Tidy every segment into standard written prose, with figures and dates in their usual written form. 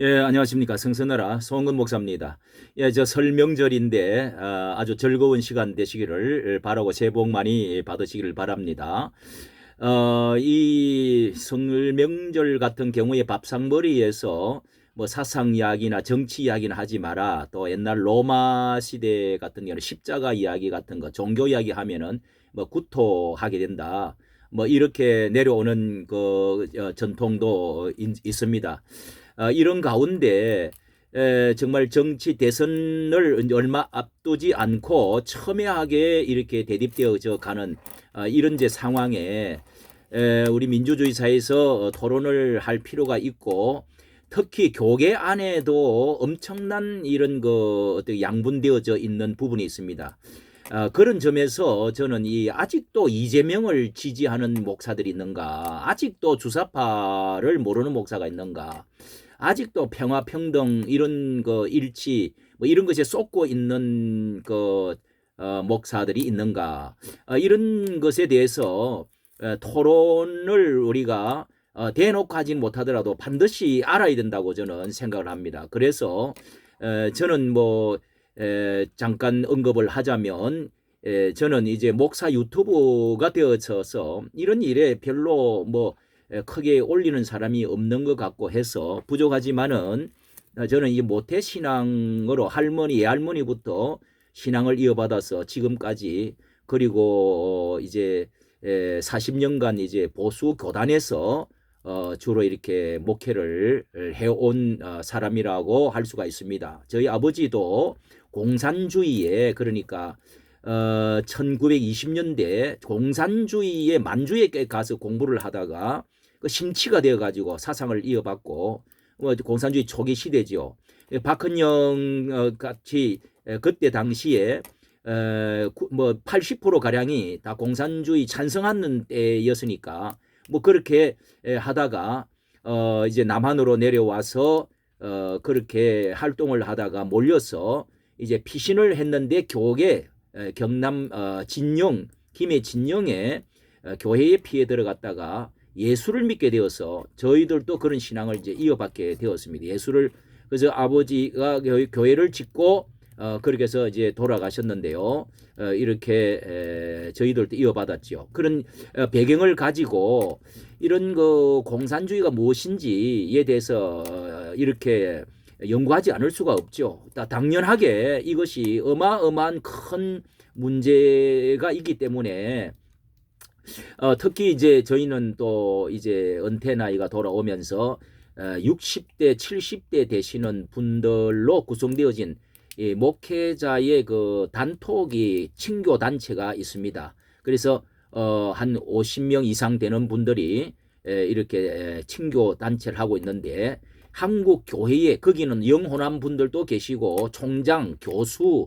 예, 안녕하십니까. 성서나라 송은 목사입니다. 예, 저 설 명절인데 아주 즐거운 시간 되시기를 바라고 새해 복 많이 받으시기를 바랍니다. 이 설 명절 같은 경우에 밥상머리에서 뭐 사상 이야기나 정치 이야기는 하지 마라. 또 옛날 로마 시대 같은 경우는 십자가 이야기 같은 거, 종교 이야기 하면은 뭐 구토하게 된다. 뭐 이렇게 내려오는 그 전통도 있습니다. 이런 가운데 정말 정치 대선을 얼마 앞두지 않고 첨예하게 이렇게 대립되어져 가는 이런 제 상황에 우리 민주주의 사회에서 토론을 할 필요가 있고, 특히 교계 안에도 엄청난 이런 그 어떻게 양분되어져 있는 부분이 있습니다. 그런 점에서 저는 아직도 이재명을 지지하는 목사들이 있는가, 아직도 주사파를 모르는 목사가 있는가, 아직도 평화 평등 이런 거 일치 뭐 이런 것에 쏟고 있는 그 목사들이 있는가, 이런 것에 대해서 토론을 우리가 대놓고 하진 못하더라도 반드시 알아야 된다고 저는 생각을 합니다. 그래서 저는 뭐 잠깐 언급을 하자면, 저는 이제 목사 유튜브가 되어져서 이런 일에 별로 뭐 크게 올리는 사람이 없는 것 같고 해서 부족하지만은, 저는 이 모태 신앙으로 할머니 예할머니부터 신앙을 이어받아서 지금까지, 그리고 이제 40년간 이제 보수 교단에서 주로 이렇게 목회를 해온 사람이라고 할 수가 있습니다. 저희 아버지도 공산주의에, 그러니까 1920년대 공산주의의 만주에 가서 공부를 하다가 그 심취가 되어 가지고 사상을 이어받고, 공산주의 초기 시대죠. 박헌영 같이 그때 당시에 뭐 80% 가량이 다 공산주의 찬성하는 때였으니까, 뭐 그렇게 하다가 이제 남한으로 내려와서 그렇게 활동을 하다가 몰려서 이제 피신을 했는데, 교계 경남 진영, 김해 진영에 교회에 피해 들어갔다가 예수를 믿게 되어서 저희들도 그런 신앙을 이제 이어받게 되었습니다. 예수를, 그래서 아버지가 교회를 짓고 그렇게 해서 이제 돌아가셨는데요. 이렇게 저희들도 이어받았죠. 그런 배경을 가지고 이런 그 공산주의가 무엇인지에 대해서 이렇게 연구하지 않을 수가 없죠. 당연하게 이것이 어마어마한 큰 문제가 있기 때문에, 특히 이제 저희는 또 이제 은퇴 나이가 돌아오면서 60대, 70대 되시는 분들로 구성되어진 이 목회자의 그 단톡이 친교 단체가 있습니다. 그래서 한 50명 이상 되는 분들이 이렇게 친교 단체를 하고 있는데, 한국 교회에 거기는 영혼한 분들도 계시고 총장, 교수,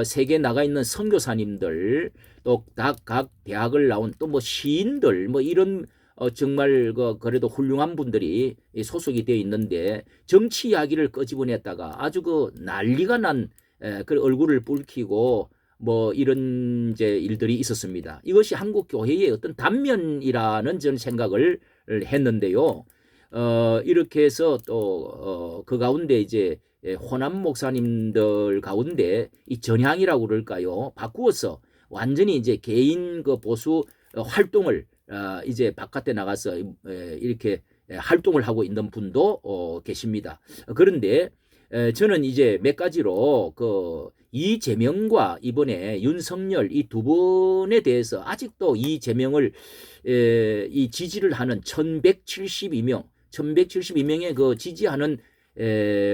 세계 나가 있는 선교사님들, 또 각 대학을 나온 또 뭐 시인들, 뭐 이런 정말 그래도 훌륭한 분들이 소속이 되어 있는데, 정치 이야기를 끄집어냈다가 아주 그 난리가 난 그 얼굴을 붉히고 뭐 이런 이제 일들이 있었습니다. 이것이 한국 교회의 어떤 단면이라는 저는 생각을 했는데요. 이렇게 해서 또 그 가운데 이제 호남 목사님들 가운데 이 전향이라고 그럴까요? 바꾸어서 완전히 이제 개인 그 보수 활동을 이제 바깥에 나가서 이렇게 활동을 하고 있는 분도 계십니다. 그런데 저는 이제 몇 가지로 그 이재명과 이번에 윤석열 이 두 분에 대해서 아직도 이재명을 이 지지를 하는 1172명의 그 지지하는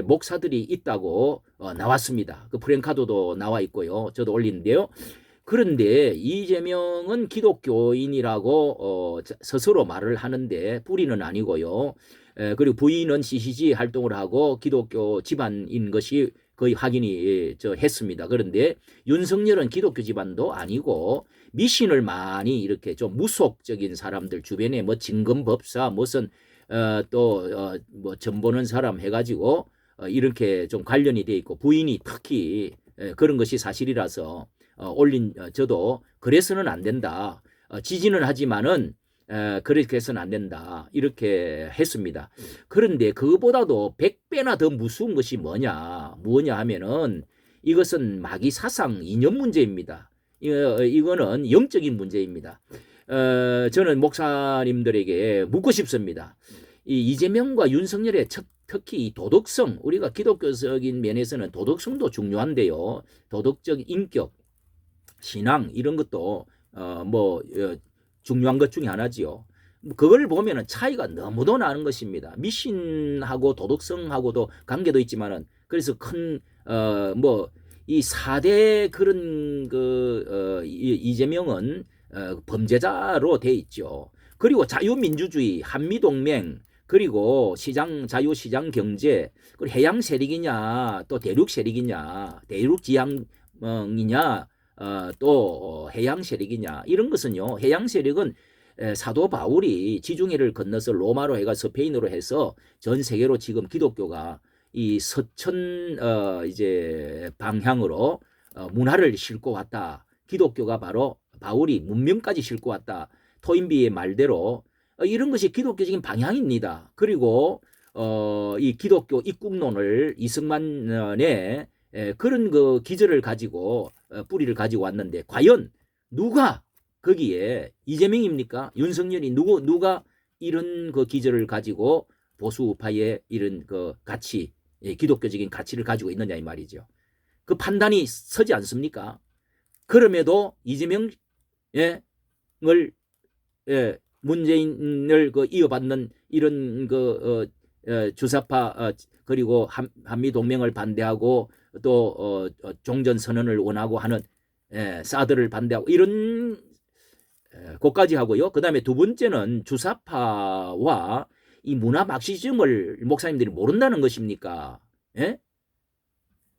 목사들이 있다고 나왔습니다. 그 프랭카드도 나와 있고요. 저도 올리는데요. 그런데 이재명은 기독교인이라고 스스로 말을 하는데 뿌리는 아니고요. 그리고 부인은 CCG 활동을 하고 기독교 집안인 것이 거의 확인이 했습니다. 그런데 윤석열은 기독교 집안도 아니고 미신을 많이 이렇게 좀 무속적인 사람들 주변에 뭐 진검법사 무슨 또 뭐 전보는 사람 해가지고 이렇게 좀 관련이 돼 있고, 부인이 특히 그런 것이 사실이라서 올린 저도 그래서는 안 된다. 지지는 하지만은 그렇게 해서는 안 된다. 이렇게 했습니다. 그런데 그거보다도 100배나 더 무서운 것이 뭐냐 하면은 이것은 마귀 사상 이념 문제입니다. 이거는 영적인 문제입니다. 저는 목사님들에게 묻고 싶습니다. 이재명과 윤석열의 특히 이 도덕성, 우리가 기독교적인 면에서는 도덕성도 중요한데요. 도덕적 인격, 신앙 이런 것도 중요한 것 중에 하나지요. 그걸 보면은 차이가 너무도 나는 것입니다. 미신하고 도덕성하고도 관계도 있지만은 그래서 큰 이 4대 그런 이재명은 범죄자로 돼 있죠. 그리고 자유민주주의, 한미동맹, 그리고 자유시장 경제, 그리고 해양 세력이냐, 또 대륙 세력이냐, 대륙 지향이냐, 또 해양 세력이냐, 이런 것은요, 해양 세력은 사도 바울이 지중해를 건너서 로마로 해가 스페인으로 해서 전 세계로 지금 기독교가 이 서천 이제 방향으로 문화를 싣고 왔다. 기독교가 바로 바울이 문명까지 싣고 왔다. 토인비의 말대로 이런 것이 기독교적인 방향입니다. 그리고 이 기독교 입국론을 이승만의 그런 그 기저를 가지고 뿌리를 가지고 왔는데 과연 누가 거기에 이재명입니까? 윤석열이 누가 이런 그 기저를 가지고 보수파의 이런 그 가치, 기독교적인 가치를 가지고 있느냐 이 말이죠. 그 판단이 서지 않습니까? 그럼에도 이재명을 문재인을 이어받는 이런 주사파 그리고 한미 동맹을 반대하고 또 종전 선언을 원하고 하는 사드를 반대하고 이런 것까지 하고요. 그다음에 두 번째는 주사파와 이 문화 막시즘을 목사님들이 모른다는 것입니까? 예?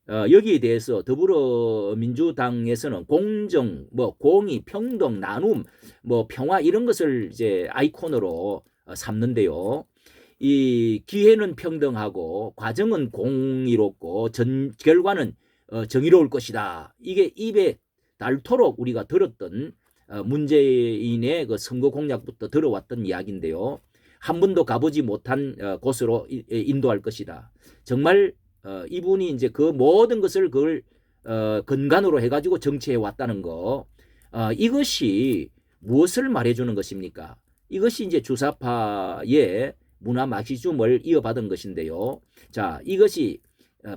여기에 대해서 더불어민주당에서는 공정, 공의, 평등, 나눔, 평화 이런 것을 이제 아이콘으로 삼는데요. 이 기회는 평등하고 과정은 공의롭고 결과는 정의로울 것이다. 이게 입에 닳도록 우리가 들었던 문재인의 그 선거 공약부터 들어왔던 이야기인데요. 한 번도 가보지 못한 곳으로 인도할 것이다. 정말 이분이 이제 그 모든 것을 그걸 근간으로 해가지고 정치해 왔다는 거, 이것이 무엇을 말해주는 것입니까? 이것이 이제 주사파의 문화 마시즘을 이어받은 것인데요. 자, 이것이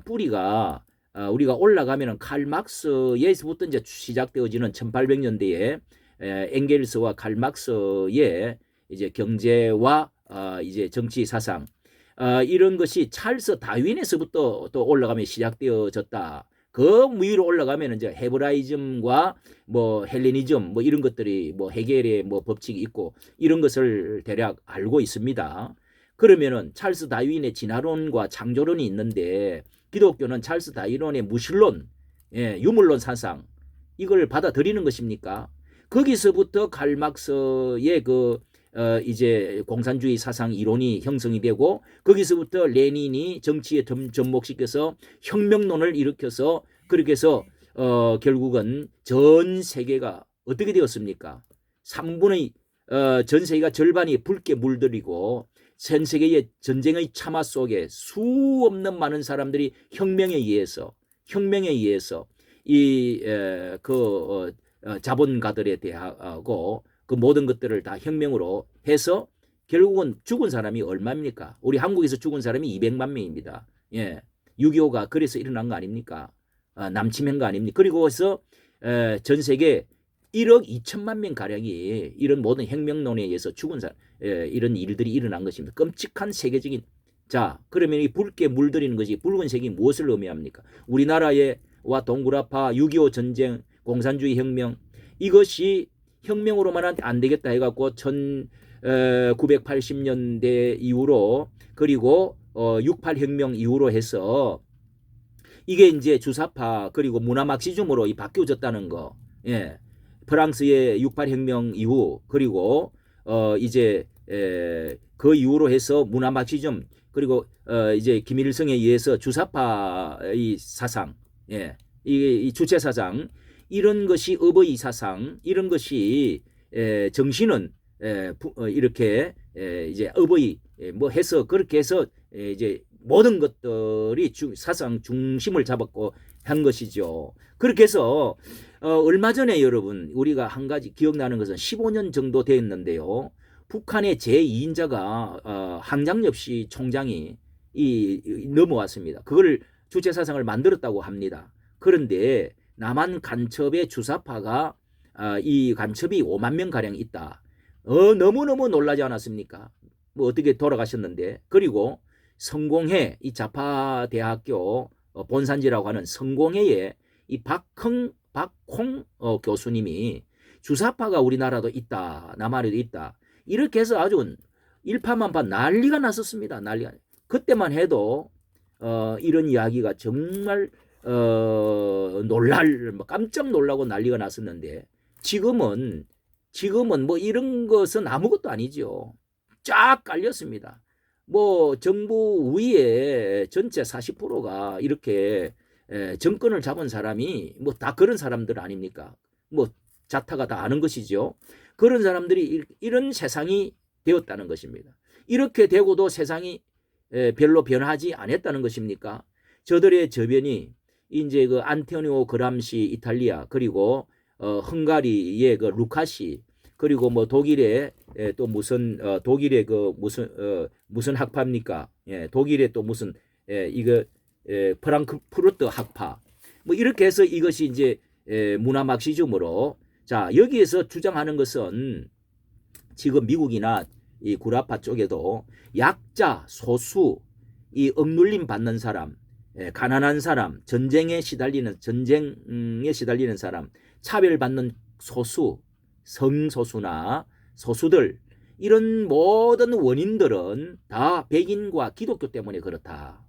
뿌리가 우리가 올라가면은 칼 막스에서부터 이제 시작되어지는 1800년대에 엥겔스와 칼 막스의 이제 경제와 이제 정치 사상 이런 것이 찰스 다윈에서부터 또 올라가면 시작되어졌다. 그 위로 올라가면 이제 헤브라이즘과 헬레니즘 이런 것들이 헤겔의 법칙이 있고 이런 것을 대략 알고 있습니다. 그러면은 찰스 다윈의 진화론과 창조론이 있는데 기독교는 찰스 다윈의 무신론, 유물론 사상 이걸 받아들이는 것입니까? 거기서부터 칼 막스의 이제 공산주의 사상 이론이 형성이 되고 거기서부터 레닌이 정치에 접목시켜서 혁명론을 일으켜서 그렇게 해서 결국은 전 세계가 어떻게 되었습니까? 3분의 전 세계가 절반이 붉게 물들이고 전 세계의 전쟁의 참화 속에 수 없는 많은 사람들이 혁명에 의해서 이 자본가들에 대하고 그 모든 것들을 다 혁명으로 해서 결국은 죽은 사람이 얼마입니까? 우리 한국에서 죽은 사람이 200만 명입니다. 6.25가 그래서 일어난 거 아닙니까? 남침한 거 아닙니까? 그리고 해서 전 세계 1억 2천만 명 가량이 이런 모든 혁명론에 의해서 죽은 사람, 이런 일들이 일어난 것입니다. 끔찍한 세계적인. 자, 그러면 이 붉게 물들이는 것이 붉은색이 무엇을 의미합니까? 우리나라와 동구라파 6.25 전쟁, 공산주의 혁명, 이것이 혁명으로만 안 되겠다 해갖고 1980년대 이후로 그리고 68 혁명 이후로 해서 이게 이제 주사파 그리고 문화 막시즘으로 바뀌어졌다는 거. 프랑스의 68 혁명 이후 그리고 이제 그 이후로 해서 문화 막시즘 그리고 이제 김일성에 의해서 주사파의 사상, 이 주체 사상 이런 것이 어버이 사상 이런 것이 정신은 이렇게 이제 업의 뭐 해서 그렇게 해서 이제 모든 것들이 사상 중심을 잡았고 한 것이죠. 그렇게 해서 얼마 전에 여러분 우리가 한 가지 기억나는 것은 15년 정도 됐는데요. 북한의 제2인자가 항장엽시 총장이 넘어왔습니다. 그걸 주체사상을 만들었다고 합니다. 그런데 남한 간첩의 주사파가 이 간첩이 5만 명 가량 있다. 너무너무 놀라지 않았습니까? 뭐 어떻게 돌아가셨는데. 그리고 성공회 이 자파 대학교 본산지라고 하는 성공회에 이 박홍 교수님이 주사파가 우리나라도 있다. 남한에도 있다. 이렇게 해서 아주 일파만파 난리가 났었습니다. 난리가. 그때만 해도 이런 이야기가 정말 깜짝 놀라고 난리가 났었는데 지금은 뭐 이런 것은 아무것도 아니죠. 쫙 깔렸습니다. 뭐 정부 위에 전체 40%가 이렇게 정권을 잡은 사람이 뭐 다 그런 사람들 아닙니까? 뭐 자타가 다 아는 것이죠. 그런 사람들이 이런 세상이 되었다는 것입니다. 이렇게 되고도 세상이 별로 변하지 않았다는 것입니까? 저들의 저변이 이제 그 안토니오 그람시 이탈리아 그리고 헝가리의 그 루카시 그리고 뭐 독일의 또 무슨 독일의 그 무슨 학파입니까? 예, 독일의 또 무슨 이거 프랑크푸르트 학파 뭐 이렇게 해서 이것이 이제 문화 막시즘으로 자 여기에서 주장하는 것은 지금 미국이나 이 구라파 쪽에도 약자 소수 이 억눌림 받는 사람 가난한 사람 전쟁에 시달리는 사람 차별받는 소수 성소수나 소수들 이런 모든 원인들은 다 백인과 기독교 때문에 그렇다.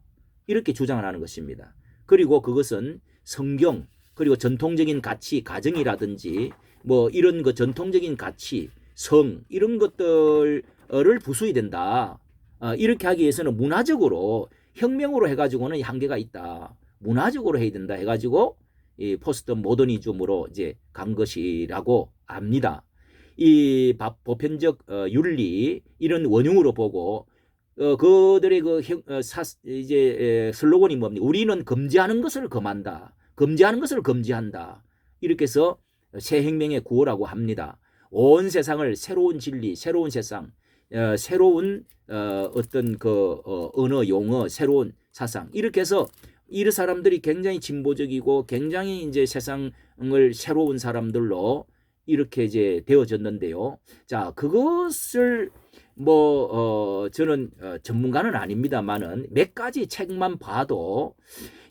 이렇게 주장을 하는 것입니다. 그리고 그것은 성경 그리고 전통적인 가치 가정이라든지 뭐 이런 그 전통적인 가치 성 이런 것들을 부수어야 된다. 이렇게 하기 위해서는 문화적으로 혁명으로 해가지고는 한계가 있다. 문화적으로 해야 된다 해가지고 이 포스트 모더니즘으로 이제 간 것이라고 압니다. 이 보편적 윤리 이런 원흉으로 보고 그들의 그 이제 슬로건이 뭡니까? 우리는 금지하는 것을 금한다. 금지하는 것을 금지한다. 이렇게 해서 새 혁명의 구호라고 합니다. 온 세상을 새로운 진리, 새로운 세상, 새로운 어떤 그 언어, 용어, 새로운 사상 이렇게 해서 이 사람들이 굉장히 진보적이고 굉장히 이제 세상을 새로운 사람들로 이렇게 이제 되어졌는데요. 자, 그것을 뭐 저는 전문가는 아닙니다만은 몇 가지 책만 봐도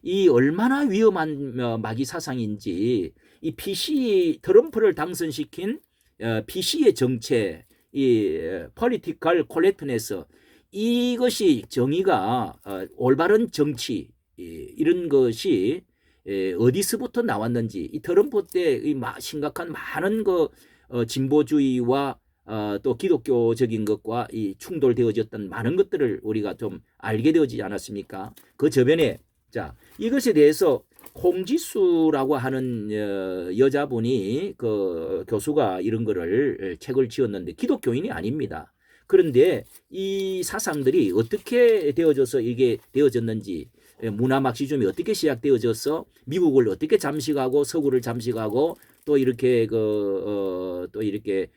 이 얼마나 위험한 마귀 사상인지 이 PC 트럼프를 당선시킨 PC의 정체, 이 political correctness 이것이 정의가 올바른 정치 이런 것이 어디서부터 나왔는지 이 트럼프 때 심각한 많은 그 진보주의와 또 기독교적인 것과 이 충돌되어졌던 많은 것들을 우리가 좀 알게 되어지지 않았습니까? 그 저변에 자 이것에 대해서 홍지수라고 하는 여자분이 그 교수가 이런 거를 책을 지었는데 기독교인이 아닙니다. 그런데 이 사상들이 어떻게 되어져서 이게 되어졌는지 문화 막시즘이 어떻게 시작되어져서 미국을 어떻게 잠식하고 서구를 잠식하고 또 이렇게 또 이렇게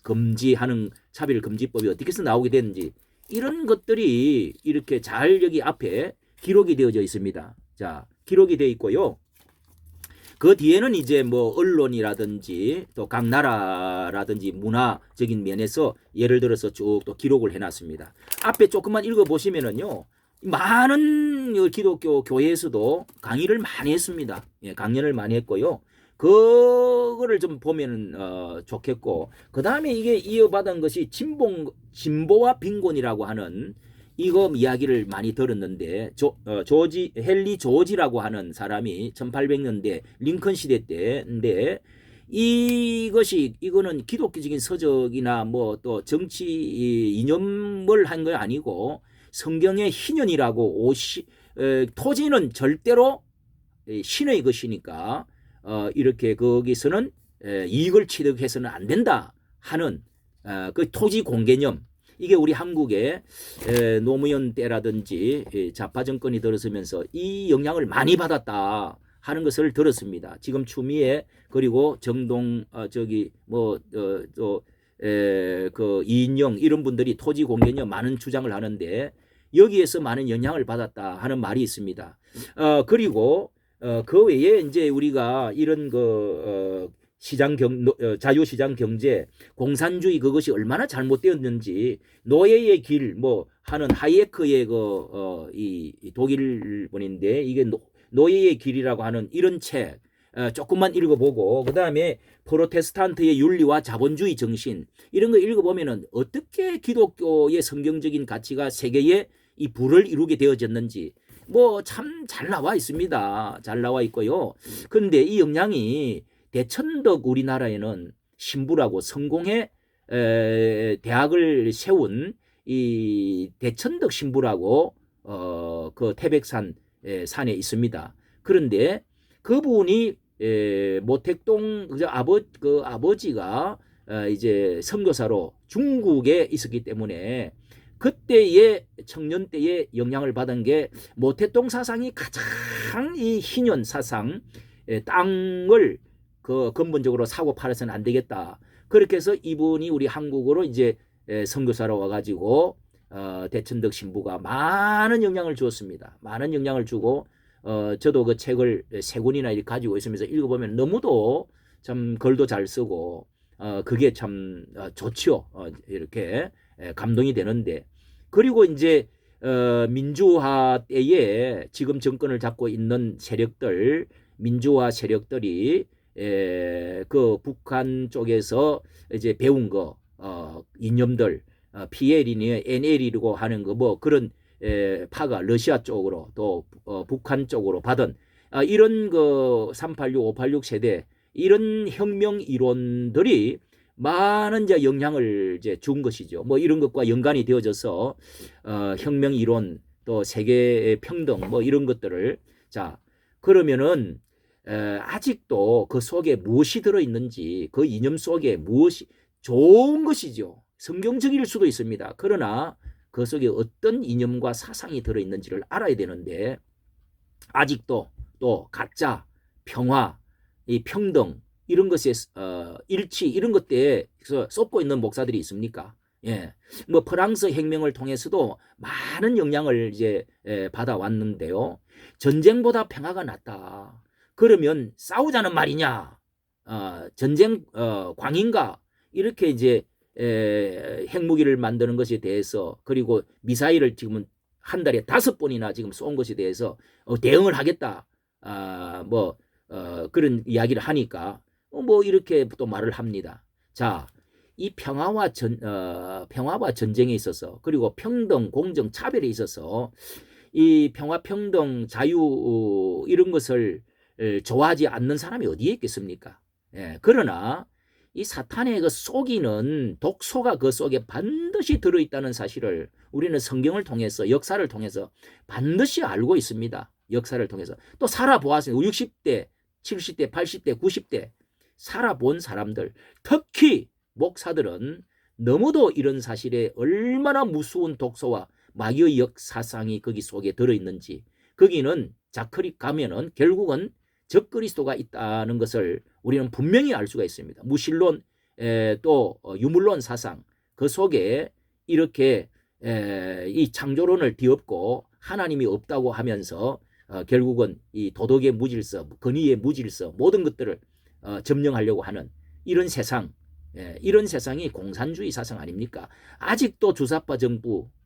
금지하는 차별금지법이 어떻게 해서 나오게 됐는지 이런 것들이 이렇게 잘 여기 앞에 기록이 되어져 있습니다. 자, 기록이 되어 있고요. 그 뒤에는 이제 뭐 언론이라든지 또 각 나라라든지 문화적인 면에서 예를 들어서 쭉 또 기록을 해놨습니다. 앞에 조금만 읽어보시면은요. 많은 기독교 교회에서도 강의를 많이 했습니다. 예, 강연을 많이 했고요. 그거를 좀 보면 좋겠고 그 다음에 이게 이어받은 것이 진보와 빈곤이라고 하는 이거 이야기를 많이 들었는데 헨리 조지라고 하는 사람이 1800년대 링컨 시대 때인데 이거는 기독교적인 서적이나 뭐 또 정치 이념을 한 거 아니고 성경의 희년이라고 토지는 절대로 신의 것이니까 이렇게 거기서는 이익을 취득해서는 안 된다 하는 그 토지 공개념 이게 우리 한국의 노무현 때라든지 좌파 정권이 들어서면서 이 영향을 많이 받았다 하는 것을 들었습니다. 지금 추미애 그리고 정동 저기 그 이인영 이런 분들이 토지 공개념 많은 주장을 하는데 여기에서 많은 영향을 받았다 하는 말이 있습니다. 그리고 그 외에 이제 우리가 이런 자유시장 경제, 공산주의 그것이 얼마나 잘못되었는지 노예의 길 하는 하이에크의 이 독일분인데 이게 노예의 길이라고 하는 이런 책 조금만 읽어보고 그 다음에 프로테스탄트의 윤리와 자본주의 정신 이런 거 읽어보면은 어떻게 기독교의 성경적인 가치가 세계에 이 부를 이루게 되어졌는지 참 잘 나와 있습니다. 잘 나와 있고요. 그런데 이 영향이 대천덕 우리나라에는 신부라고 성공의 대학을 세운 이 대천덕 신부라고 그 태백산 산에 있습니다. 그런데 그분이 모택동 아버지가 이제 선교사로 중국에 있었기 때문에 그때의 청년 때의 영향을 받은 게 모택동 사상이 가장 이 희년 사상 땅을 근본적으로 사고 팔아서는 안 되겠다. 그렇게 해서 이분이 우리 한국으로 이제 선교사로 와가지고 대천덕 신부가 많은 영향을 주었습니다. 많은 영향을 주고 저도 그 책을 3권이나 이렇게 가지고 있으면서 읽어보면 너무도 참 글도 잘 쓰고 그게 참 좋죠. 이렇게 감동이 되는데 그리고 이제 민주화 때에 지금 정권을 잡고 있는 세력들 민주화 세력들이 그 북한 쪽에서 이제 배운 거 이념들 PL이니 NL이라고 하는 거 그런 파가 러시아 쪽으로 또 북한 쪽으로 받은 이런 386, 586 세대 이런 혁명 이론들이 많은 이제 영향을 이제 준 것이죠. 이런 것과 연관이 되어져서 혁명 이론 또 세계 평등 이런 것들을 자 그러면은 아직도 그 속에 무엇이 들어있는지 그 이념 속에 무엇이 좋은 것이죠. 성경적일 수도 있습니다. 그러나 그 속에 어떤 이념과 사상이 들어있는지를 알아야 되는데 아직도 또 가짜, 평화, 이 평등 이런 것에 일치 이런 것들에 쏟고 있는 목사들이 있습니까? 예, 프랑스 혁명을 통해서도 많은 영향을 이제 받아왔는데요. 전쟁보다 평화가 낫다. 그러면 싸우자는 말이냐? 전쟁 광인가? 이렇게 이제 핵무기를 만드는 것에 대해서 그리고 미사일을 지금은 한 달에 5번이나 지금 쏜 것에 대해서 대응을 하겠다. 그런 이야기를 하니까 이렇게 또 말을 합니다. 자, 이 평화와 전쟁에 있어서 그리고 평등, 공정, 차별에 있어서 이 평화, 평등, 자유 이런 것을 좋아하지 않는 사람이 어디에 있겠습니까? 예, 그러나 이 사탄의 그 속이는 독소가 그 속에 반드시 들어있다는 사실을 우리는 성경을 통해서 역사를 통해서 반드시 알고 있습니다. 역사를 통해서 또 살아보았습니다. 60대, 70대, 80대, 90대 살아본 사람들 특히 목사들은 너무도 이런 사실에 얼마나 무서운 독소와 마귀의 역사상이 거기 속에 들어있는지 거기는 자크릭 가면은 결국은 적그리스도가 있다는 것을 우리는 분명히 알 수가 있습니다. 무신론 또 유물론 사상 그 속에 이렇게 이 창조론을 뒤엎고 하나님이 없다고 하면서 결국은 이 도덕의 무질서, 권위의 무질서 모든 것들을 점령하려고 하는 이런 세상 이런 세상이 공산주의 사상 아닙니까? 아직도 주사파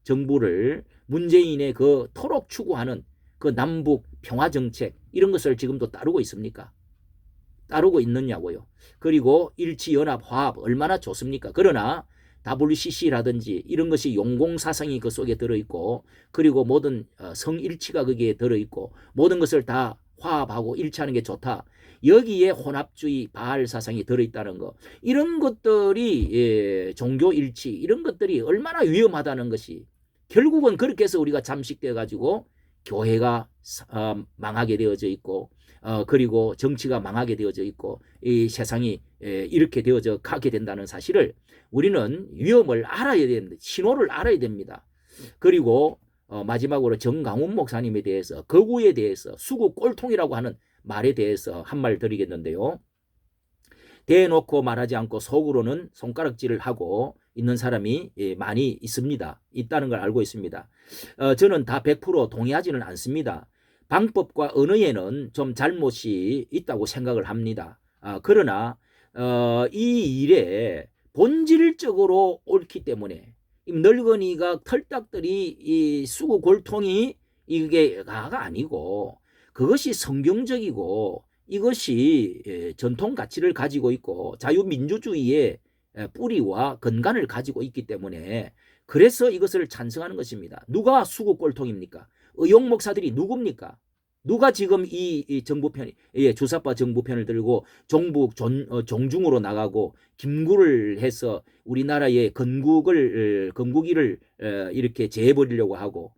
정부를 문재인의 그 토록 추구하는 그 남북 평화 정책 이런 것을 지금도 따르고 있습니까? 따르고 있느냐고요. 그리고 일치연합 화합 얼마나 좋습니까? 그러나 WCC라든지 이런 것이 용공사상이 그 속에 들어있고 그리고 모든 성일치가 거기에 들어있고 모든 것을 다 화합하고 일치하는 게 좋다. 여기에 혼합주의 바알 사상이 들어있다는 거 이런 것들이 종교일치 이런 것들이 얼마나 위험하다는 것이 결국은 그렇게 해서 우리가 잠식돼 가지고 교회가 망하게 되어져 있고 그리고 정치가 망하게 되어져 있고 이 세상이 이렇게 되어져 가게 된다는 사실을 우리는 위험을 알아야 됩니다. 신호를 알아야 됩니다. 그리고 마지막으로 정강훈 목사님에 대해서 거구에 대해서 수구 꼴통이라고 하는 말에 대해서 한 말 드리겠는데요. 대놓고 말하지 않고 속으로는 손가락질을 하고 있는 사람이 많이 있다는 걸 알고 있습니다. 저는 다 100% 동의하지는 않습니다. 방법과 언어에는 좀 잘못이 있다고 생각을 합니다. 그러나 이 일에 본질적으로 옳기 때문에 늙은이가 털딱들이 이 수구 골통이 이게가 아니고 그것이 성경적이고 이것이 전통 가치를 가지고 있고 자유민주주의의 뿌리와 근간을 가지고 있기 때문에 그래서 이것을 찬성하는 것입니다. 누가 수구 꼴통입니까? 의용 목사들이 누굽니까? 누가 지금 이 정부편, 주사파 정부편을 들고 종북 종중으로 나가고 김구를 해서 우리나라의 건국이를 이렇게 제해버리려고 하고,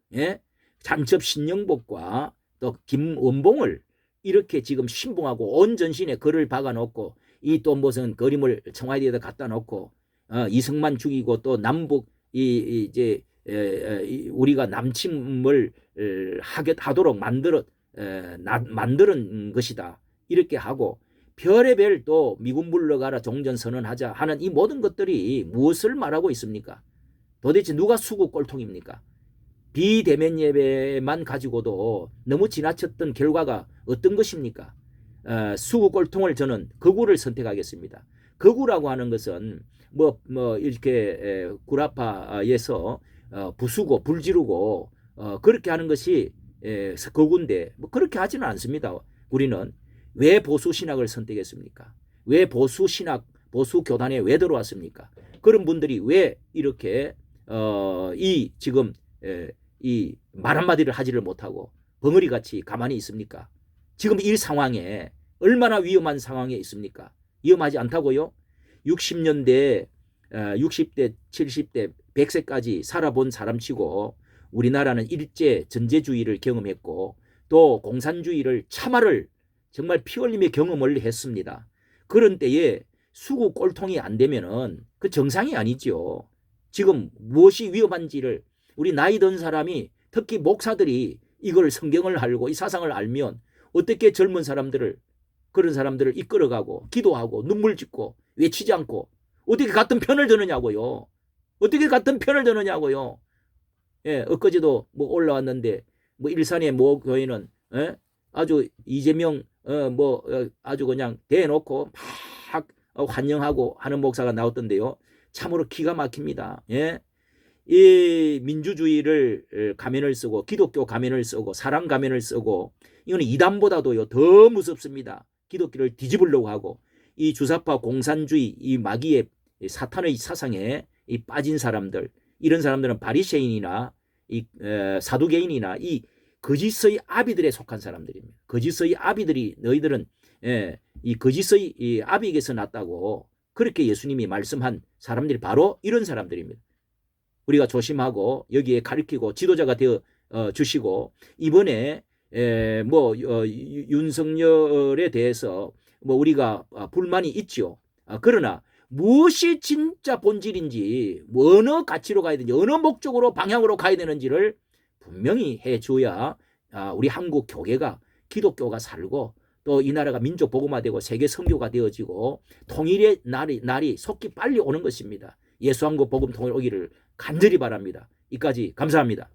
잔첩 신영복과 또 김원봉을 이렇게 지금 신봉하고 온 전신에 글을 박아놓고 이 또 무슨 그림을 청와대에다 갖다 놓고 이승만 죽이고 또 남북 이제 우리가 남침을 하도록 만드는 것이다. 이렇게 하고 별의별 또 미군 물러가라 종전 선언하자 하는 이 모든 것들이 무엇을 말하고 있습니까? 도대체 누가 수구 꼴통입니까? 비대면 예배만 가지고도 너무 지나쳤던 결과가 어떤 것입니까? 수구 꼴통을 저는 거구를 선택하겠습니다. 거구라고 하는 것은 이렇게 구라파에서 부수고 불지르고 그렇게 하는 것이 거구인데 그렇게 하지는 않습니다. 우리는 왜 보수 신학을 선택했습니까? 왜 보수 신학, 보수 교단에 왜 들어왔습니까? 그런 분들이 왜 이렇게 지금 이 말 한마디를 하지를 못하고 벙어리같이 가만히 있습니까? 지금 이 상황에 얼마나 위험한 상황에 있습니까? 위험하지 않다고요? 60년대, 60대, 70대, 100세까지 살아본 사람치고 우리나라는 일제 전제주의를 경험했고 또 공산주의를 참화를 정말 피 흘리며 경험을 했습니다. 그런 때에 수구 꼴통이 안 되면은 그 정상이 아니죠. 지금 무엇이 위험한지를 우리 나이 든 사람이 특히 목사들이 이걸 성경을 알고 이 사상을 알면 어떻게 젊은 사람들을 그런 사람들을 이끌어가고 기도하고 눈물 짓고 외치지 않고 어떻게 같은 편을 드느냐고요. 어떻게 같은 편을 드느냐고요. 엊그제도 올라왔는데 일산의 모 교회는 아주 이재명 아주 그냥 대놓고 막 환영하고 하는 목사가 나왔던데요. 참으로 기가 막힙니다. 이 민주주의를 가면을 쓰고 기독교 가면을 쓰고 사랑 가면을 쓰고 이거는 이단보다도요 더 무섭습니다. 기독교를 뒤집으려고 하고 이 주사파 공산주의 이 마귀의 사탄의 사상에 빠진 사람들 이런 사람들은 바리새인이나 사두개인이나 이 거짓의 아비들에 속한 사람들입니다. 거짓의 아비들이 너희들은 이 거짓의 이 아비에게서 났다고 그렇게 예수님이 말씀한 사람들이 바로 이런 사람들입니다. 우리가 조심하고 여기에 가르치고 지도자가 되어 주시고 이번에 윤석열에 대해서 우리가 불만이 있죠. 그러나 무엇이 진짜 본질인지 어느 가치로 가야 되는지 어느 목적으로 방향으로 가야 되는지를 분명히 해줘야 우리 한국 교계가 기독교가 살고 또 이 나라가 민족 복음화되고 세계 선교가 되어지고 통일의 날이 속히 빨리 오는 것입니다. 예수 한국 복음 통일 오기를 간절히 바랍니다. 이까지 감사합니다.